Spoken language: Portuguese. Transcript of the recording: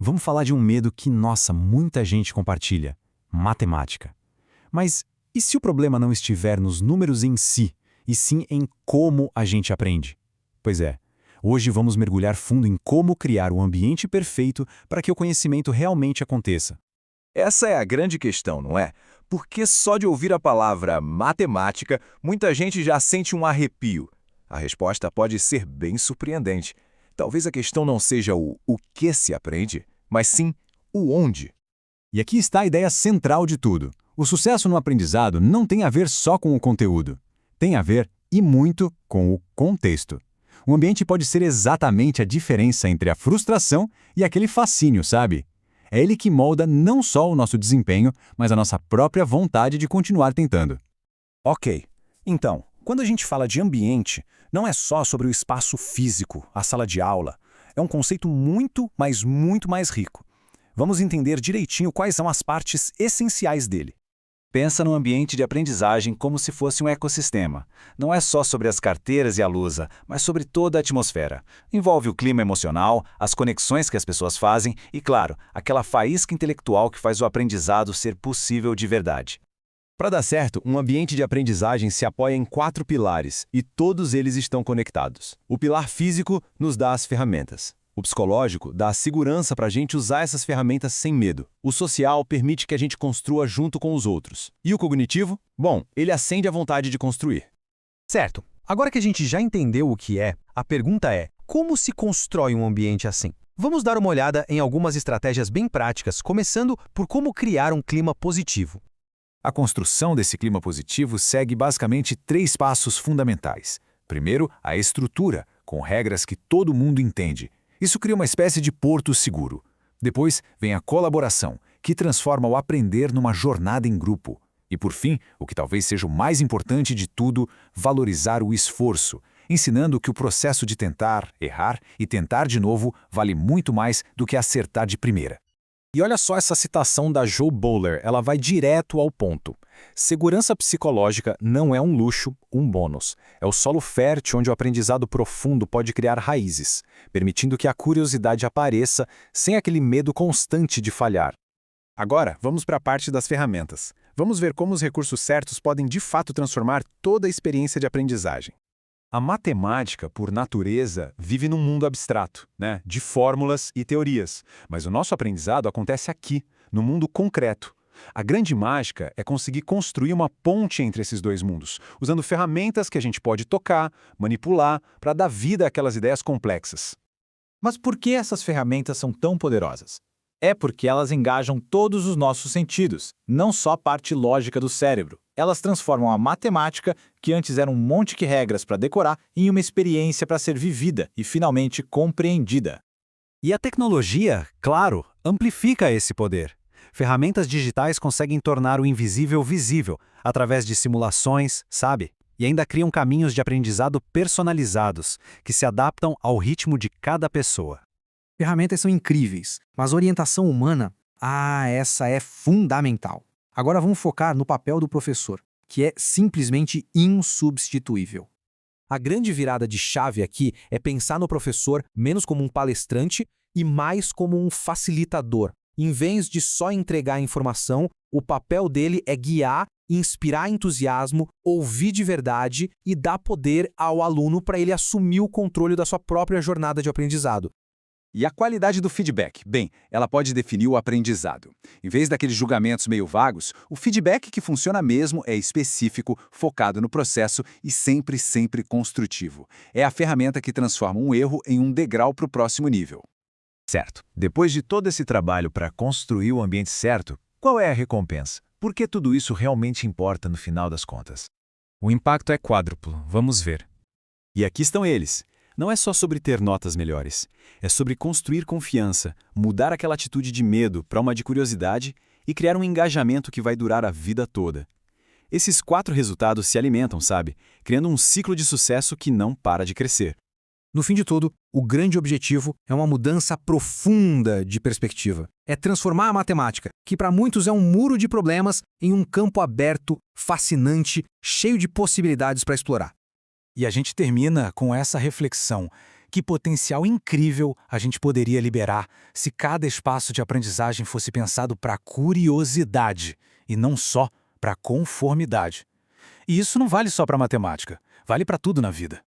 vamos falar de um medo que, nossa, muita gente compartilha: matemática. Mas e se o problema não estiver nos números em si, e sim em como a gente aprende? Pois é, hoje vamos mergulhar fundo em como criar o ambiente perfeito para que o conhecimento realmente aconteça. Essa é a grande questão, não é? Porque só de ouvir a palavra matemática, muita gente já sente um arrepio. A resposta pode ser bem surpreendente. Talvez a questão não seja o que se aprende, mas sim o onde. E aqui está a ideia central de tudo. O sucesso no aprendizado não tem a ver só com o conteúdo. Tem a ver, e muito, com o contexto. O ambiente pode ser exatamente a diferença entre a frustração e aquele fascínio, sabe? É ele que molda não só o nosso desempenho, mas a nossa própria vontade de continuar tentando. Ok, então, quando a gente fala de ambiente, não é só sobre o espaço físico, a sala de aula. É um conceito muito, mas muito mais rico. Vamos entender direitinho quais são as partes essenciais dele. Pensa no ambiente de aprendizagem como se fosse um ecossistema. Não é só sobre as carteiras e a lousa, mas sobre toda a atmosfera. Envolve o clima emocional, as conexões que as pessoas fazem e, claro, aquela faísca intelectual que faz o aprendizado ser possível de verdade. Para dar certo, um ambiente de aprendizagem se apoia em 4 pilares e todos eles estão conectados. O pilar físico nos dá as ferramentas. O psicológico dá a segurança para a gente usar essas ferramentas sem medo. O social permite que a gente construa junto com os outros. E o cognitivo? Bom, ele acende a vontade de construir. Certo. Agora que a gente já entendeu o que é, a pergunta é: como se constrói um ambiente assim? Vamos dar uma olhada em algumas estratégias bem práticas, começando por como criar um clima positivo. A construção desse clima positivo segue basicamente 3 passos fundamentais. Primeiro, a estrutura, com regras que todo mundo entende. Isso cria uma espécie de porto seguro. Depois vem a colaboração, que transforma o aprender numa jornada em grupo. E por fim, o que talvez seja o mais importante de tudo, valorizar o esforço, ensinando que o processo de tentar, errar e tentar de novo vale muito mais do que acertar de primeira. E olha só essa citação da Jo Boaler, ela vai direto ao ponto. Segurança psicológica não é um luxo, um bônus. É o solo fértil onde o aprendizado profundo pode criar raízes, permitindo que a curiosidade apareça sem aquele medo constante de falhar. Agora, vamos para a parte das ferramentas. Vamos ver como os recursos certos podem de fato transformar toda a experiência de aprendizagem. A matemática, por natureza, vive num mundo abstrato, de fórmulas e teorias. Mas o nosso aprendizado acontece aqui, no mundo concreto. A grande mágica é conseguir construir uma ponte entre esses dois mundos, usando ferramentas que a gente pode tocar, manipular, para dar vida àquelas ideias complexas. Mas por que essas ferramentas são tão poderosas? É porque elas engajam todos os nossos sentidos, não só a parte lógica do cérebro. Elas transformam a matemática, que antes era um monte de regras para decorar, em uma experiência para ser vivida e finalmente compreendida. E a tecnologia, claro, amplifica esse poder. Ferramentas digitais conseguem tornar o invisível visível, através de simulações, sabe? E ainda criam caminhos de aprendizado personalizados, que se adaptam ao ritmo de cada pessoa. Ferramentas são incríveis, mas a orientação humana, essa é fundamental. Agora vamos focar no papel do professor, que é simplesmente insubstituível. A grande virada de chave aqui é pensar no professor menos como um palestrante e mais como um facilitador. Em vez de só entregar a informação, o papel dele é guiar, inspirar entusiasmo, ouvir de verdade e dar poder ao aluno para ele assumir o controle da sua própria jornada de aprendizado. E a qualidade do feedback? Bem, ela pode definir o aprendizado. Em vez daqueles julgamentos meio vagos, o feedback que funciona mesmo é específico, focado no processo e sempre, sempre construtivo. É a ferramenta que transforma um erro em um degrau para o próximo nível. Certo. Depois de todo esse trabalho para construir o ambiente certo, qual é a recompensa? Por que tudo isso realmente importa no final das contas? O impacto é quádruplo, vamos ver. E aqui estão eles. Não é só sobre ter notas melhores. É sobre construir confiança, mudar aquela atitude de medo para uma de curiosidade e criar um engajamento que vai durar a vida toda. Esses 4 resultados se alimentam, sabe? Criando um ciclo de sucesso que não para de crescer. No fim de tudo, o grande objetivo é uma mudança profunda de perspectiva. É transformar a matemática, que para muitos é um muro de problemas, em um campo aberto, fascinante, cheio de possibilidades para explorar. E a gente termina com essa reflexão. que potencial incrível a gente poderia liberar se cada espaço de aprendizagem fosse pensado para curiosidade e não só para conformidade. E isso não vale só para matemática, vale para tudo na vida.